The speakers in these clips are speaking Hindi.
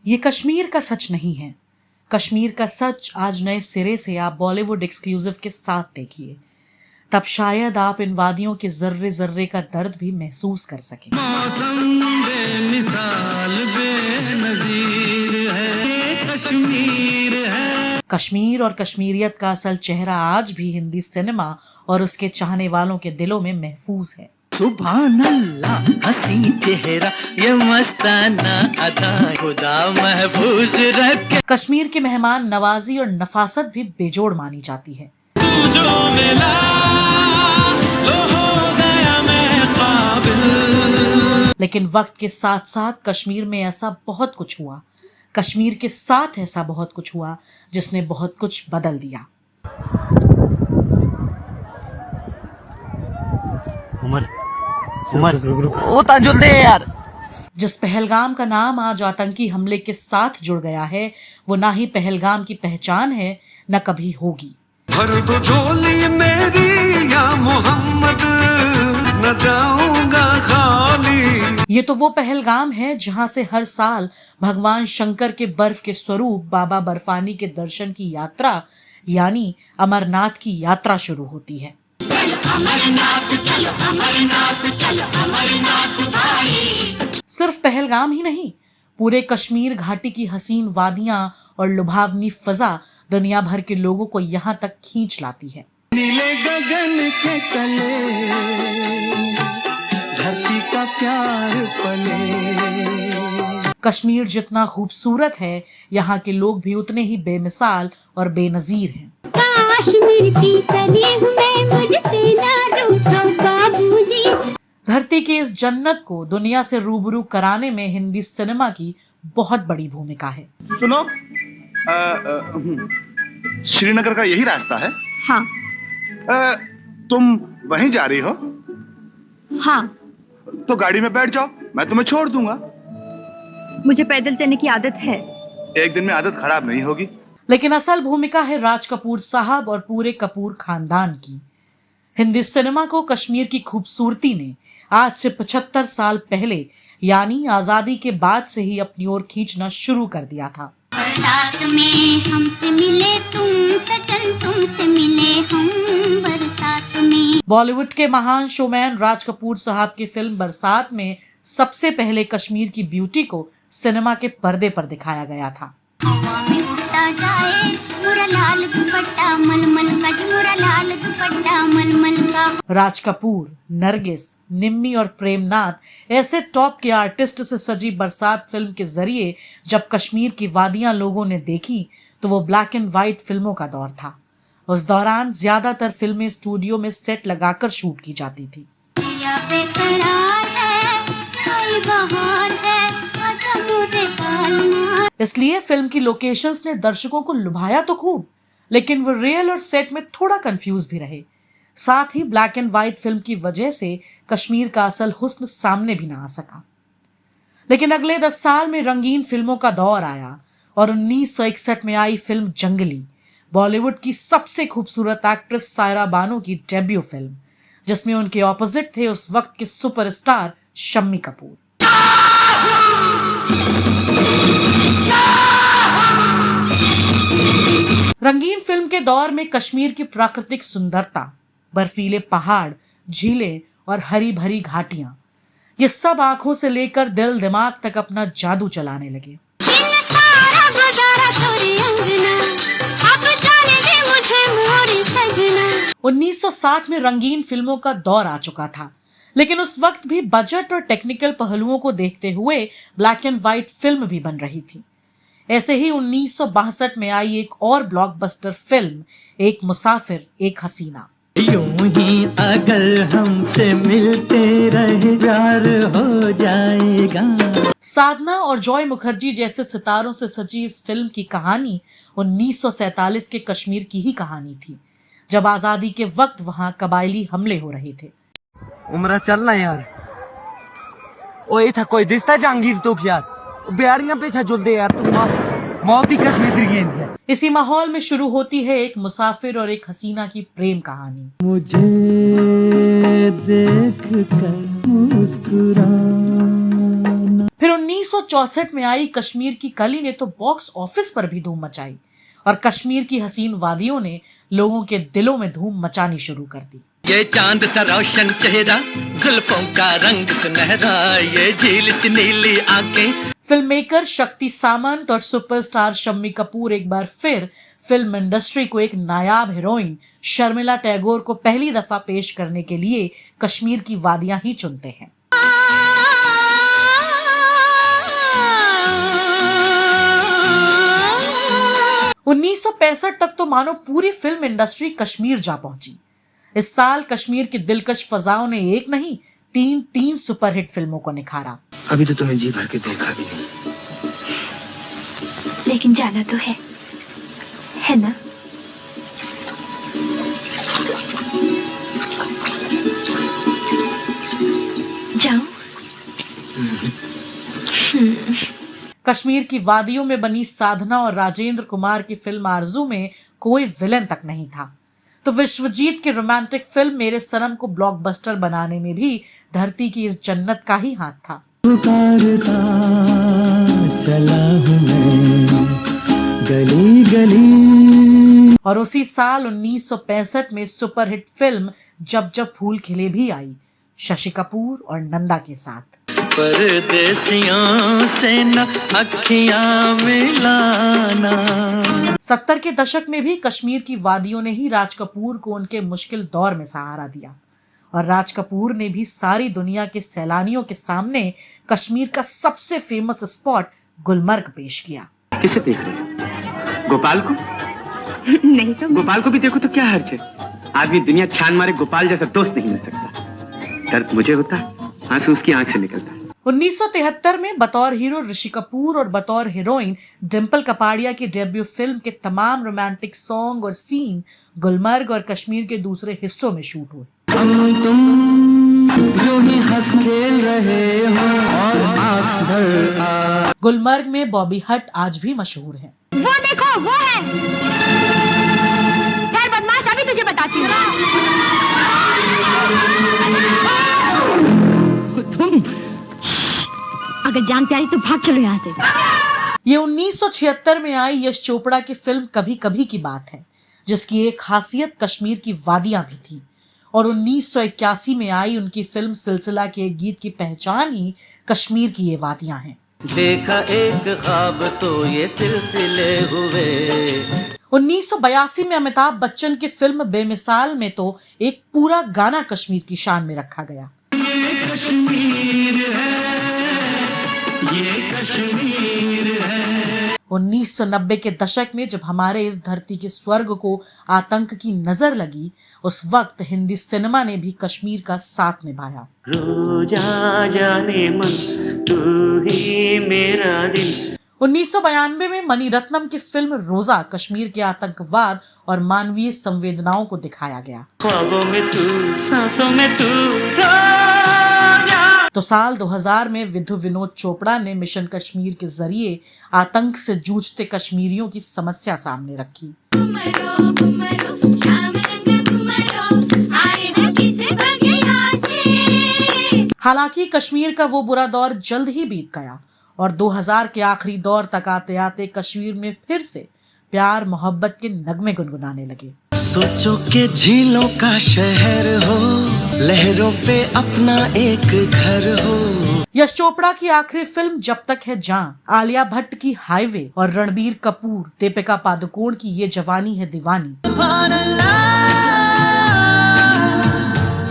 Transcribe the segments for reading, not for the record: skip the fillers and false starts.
ये कश्मीर का सच नहीं है। कश्मीर का सच आज नए सिरे से आप बॉलीवुड एक्सक्लूसिव के साथ देखिए, तब शायद आप इन वादियों के जर्रे जर्रे का दर्द भी महसूस कर सकें। मौसम बेमिसाल बेनज़ीर है, कश्मीर है। कश्मीर और कश्मीरियत का असल चेहरा आज भी हिंदी सिनेमा और उसके चाहने वालों के दिलों में महफूज है। सुभान अल्लाह, हसी चेहरा, ये मस्ताना अदा, खुदा महफूज रखे। कश्मीर की मेहमान नवाजी और नफासत भी बेजोड़ मानी जाती है। तू जो मिला, लो हो गया मैं काबिल। लेकिन वक्त के साथ साथ कश्मीर में ऐसा बहुत कुछ हुआ, कश्मीर के साथ ऐसा बहुत कुछ हुआ जिसने बहुत कुछ बदल दिया। उमर ओ ताजुल दे यार। जिस पहलगाम का नाम आज आतंकी हमले के साथ जुड़ गया है, वो ना ही पहलगाम की पहचान है, न कभी होगी। भर दो झोली मेरी या मोहम्मद, न जाऊंगा खाली। ये तो वो पहलगाम है जहां से हर साल भगवान शंकर के बर्फ के स्वरूप बाबा बर्फानी के दर्शन की यात्रा यानी अमरनाथ की यात्रा शुरू होती है। सिर्फ पहलगाम ही नहीं, पूरे कश्मीर घाटी की हसीन वादियां और लुभावनी फजा दुनिया भर के लोगों को यहाँ तक खींच लाती है। नीले गगन के तले धरती का प्यार पले। कश्मीर जितना खूबसूरत है, यहाँ के लोग भी उतने ही बेमिसाल और बेनजीर हैं। धरती की इस जन्नत को दुनिया से रूबरू कराने में हिंदी सिनेमा की बहुत बड़ी भूमिका है। सुनो, श्रीनगर का यही रास्ता है? हाँ। तुम वहीं जा रही हो? हाँ। तो गाड़ी में बैठ जाओ, मैं तुम्हें छोड़ दूंगा। मुझे पैदल चलने की आदत है। एक दिन में आदत खराब नहीं होगी। लेकिन असल भूमिका है राज कपूर साहब और पूरे कपूर खानदान की। हिंदी सिनेमा को कश्मीर की खूबसूरती ने आज से 75 साल पहले यानी आजादी के बाद से ही अपनी ओर खींचना शुरू कर दिया था। बरसात में हमसे मिले तुम सजन, तुमसे मिले हम बरसात में। बॉलीवुड के महान शोमैन राज कपूर साहब की फिल्म बरसात में सबसे पहले कश्मीर की ब्यूटी को सिनेमा के पर्दे पर दिखाया गया था। हवा में उड़ता जाए मुरा लाल दुपट्टा मलमल का, मुरा लाल दुपट्टा मलमल का। राज कपूर, नरगिस, निम्मी और प्रेमनाथ ऐसे टॉप के आर्टिस्ट से सजी बरसात फिल्म के जरिए जब कश्मीर की वादियां लोगों ने देखी तो वो ब्लैक एंड व्हाइट फिल्मों का दौर था। उस दौरान ज्यादातर फिल्में स्टूडियो में सेट लगाकर शूट की जाती थी। इसलिए फिल्म की लोकेशंस ने दर्शकों को लुभाया तो खूब, लेकिन वो रियल और सेट में थोड़ा कंफ्यूज भी रहे। साथ ही ब्लैक एंड व्हाइट फिल्म की वजह से कश्मीर का असल हुस्न सामने भी ना आ सका। लेकिन अगले 10 साल में रंगीन फिल्मों का दौर आया और 1961 में आई फिल्म जंगली, बॉलीवुड की सबसे खूबसूरत एक्ट्रेस सायरा बानो की डेब्यू फिल्म, जिसमें उनके ऑपोजिट थे उस वक्त के सुपरस्टार शम्मी कपूर। रंगीन फिल्म के दौर में कश्मीर की प्राकृतिक सुंदरता, बर्फीले पहाड़, झीलें और हरी भरी घाटियां, ये सब आंखों से लेकर दिल दिमाग तक अपना जादू चलाने लगे। 1960 में रंगीन फिल्मों का दौर आ चुका था, लेकिन उस वक्त भी बजट और टेक्निकल पहलुओं को देखते हुए ब्लैक एंड व्हाइट फिल्म भी बन रही थी। ऐसे ही 1962 में आई एक और ब्लॉकबस्टर फिल्म एक मुसाफिर एक हसीना। यूं ही अगर हमसे मिलते रहे प्यार हो जाएगा। साधना और जॉय मुखर्जी जैसे सितारों से सजी इस फिल्म की कहानी 1947 के कश्मीर की ही कहानी थी, जब आजादी के वक्त वहां कबायली हमले हो रहे थे। उमरा चलना यार। ओए था कोई दिसता जहांगीर तो यार, बिहारियां पे था जुल दे यार, तुम मौत ही कश्मीर गेंद है। इसी माहौल में शुरू होती है एक मुसाफिर और एक हसीना की प्रेम कहानी। मुझे देख कर मुस्कुराना। फिर 1964 में आई कश्मीर की कली ने तो बॉक्स ऑफिस पर भी धूम मचाई और कश्मीर की हसीन वादियों ने लोगों के दिलों में धूम मचानी शुरू कर दी। ये चांद सा रोशन चेहरा, जुल्फों का रंग सुनहरा, ये झील सी नीली आंखें। फिल्म मेकर शक्ति सामंत और सुपरस्टार शम्मी कपूर एक बार फिर फिल्म इंडस्ट्री को एक नायाब हीरोइन शर्मिला टैगोर को पहली दफा पेश करने के लिए कश्मीर की वादियां ही चुनते हैं। उन्नीस 1965 तक तो मानो पूरी फिल्म इंडस्ट्री कश्मीर जा पहुंची। इस साल कश्मीर की दिलकश फजाओं ने एक नहीं तीन सुपरहिट फिल्मों को निखारा। अभी तो तुम्हें जी भर के देखा भी नहीं, लेकिन जाना तो है ना? जाऊं? कश्मीर की वादियों में बनी साधना और राजेंद्र कुमार की फिल्म आरजू में कोई विलन तक नहीं था, तो विश्वजीत की रोमांटिक फिल्म मेरे सनम को ब्लॉकबस्टर बनाने में भी धरती की इस जन्नत का ही हाथ था। पुकारता चला हूं मैं गली गली। और उसी साल 1965 में सुपरहिट फिल्म जब जब फूल खिले भी आई, शशि कपूर और नंदा के साथ। परदेसियों से न अखियां मिलाना। 70 के दशक में भी कश्मीर की वादियों ने ही राज कपूर को उनके मुश्किल दौर में सहारा दिया और राज कपूर ने भी सारी दुनिया के सैलानियों के सामने कश्मीर का सबसे फेमस स्पॉट गुलमर्ग पेश किया। किसे देख रहे हो? गोपाल को? नहीं तो गोपाल को भी देखो तो क्या हर्ज है? आदमी दुनिया छान मारे गोपाल जैसा दोस्त नहीं मिल सकता। दर्द मुझे होता है, आंसू उसकी आंख से निकलता है। 1973 में बतौर हीरो ऋषि कपूर और बतौर हीरोइन डिम्पल कपाड़िया की डेब्यू फिल्म के तमाम रोमांटिक सॉन्ग और सीन गुलमर्ग और कश्मीर के दूसरे हिस्सों में शूट हुए। हम तुम यूं ही हंस खेल रहे हो और आँख भर आ। गुलमर्ग में बॉबी हट आज भी मशहूर है। वो देखो, वो है। यार बदमाश, अभी तुझे बताती हूँ। तुम अगर जान प्यारी तो भाग चलो यहाँ से। ये 1976 में आई यश चोपड़ा की फिल्म कभी कभी की बात है, जिसकी एक खासियत कश्मीर की वादियां भी थी। और 1981 में आई उनकी फिल्म सिलसिला के एक गीत की पहचान ही कश्मीर की ये वादियां हैं। देखा एक ख्वाब तो ये सिलसिले हुए। 1982 में अमिताभ बच्चन की फिल्म बेमिसाल में तो एक पूरा गाना कश्मीर की शान में रखा गया। ये कश्मीर है। 1990 के दशक में जब हमारे इस धरती के स्वर्ग को आतंक की नजर लगी, उस वक्त हिंदी सिनेमा ने भी कश्मीर का साथ निभाया। रोजा जाने मन तू ही मेरा दिल। 1992 में मणिरत्नम की फिल्म रोजा कश्मीर के आतंकवाद और मानवीय संवेदनाओं को दिखाया गया। ख्वाबों में तू, सांसों में तू। तो साल 2000 में विधु विनोद चोपड़ा ने मिशन कश्मीर के जरिए आतंक से जूझते कश्मीरियों की समस्या सामने रखी। हालांकि कश्मीर का वो बुरा दौर जल्द ही बीत गया और 2000 के आखिरी दौर तक आते आते कश्मीर में फिर से प्यार मोहब्बत के नगमे गुनगुनाने लगे। सोचो के झीलों का शहर हो, लहरों पे अपना एक घर हो। यश चोपड़ा की आखिरी फिल्म जब तक है जान, आलिया भट्ट की हाईवे और रणबीर कपूर दीपिका पादुकोण की ये जवानी है दीवानी।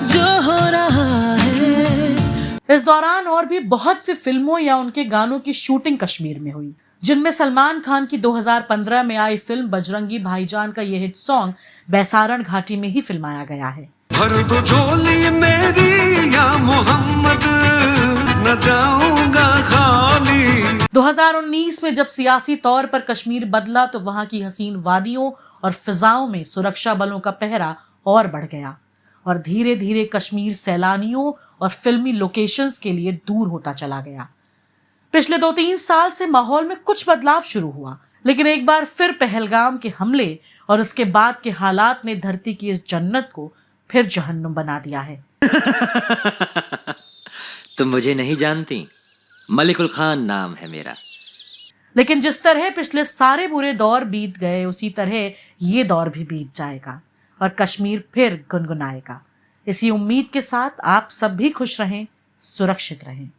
जो हो रहा है। इस दौरान और भी बहुत सी फिल्मों या उनके गानों की शूटिंग कश्मीर में हुई, जिनमें सलमान खान की 2015 में आई फिल्म बजरंगी भाईजान का ये हिट सॉन्ग बैसारण घाटी में ही फिल्माया गया है। भर दो झोली मेरी या मोहम्मद, न जाऊंगा खाली। 2019 में जब सियासी तौर पर कश्मीर बदला तो वहां की हसीन वादियों और फिजाओं में सुरक्षा बलों का पहरा और बढ़ गया और धीरे धीरे कश्मीर सैलानियों और फिल्मी लोकेशंस के लिए दूर होता चला गया। पिछले 2-3 साल से माहौल में कुछ बदलाव शुरू हुआ, लेकिन एक बार फिर पहलगाम के हमले और उसके बाद के हालात ने धरती की इस जन्नत को फिर जहन्नुम बना दिया है। तुम मुझे नहीं जानती, मलिकुल खान नाम है मेरा। लेकिन जिस तरह पिछले सारे बुरे दौर बीत गए उसी तरह ये दौर भी बीत जाएगा और कश्मीर फिर गुनगुनाएगा। इसी उम्मीद के साथ आप सब भी खुश रहें, सुरक्षित रहें।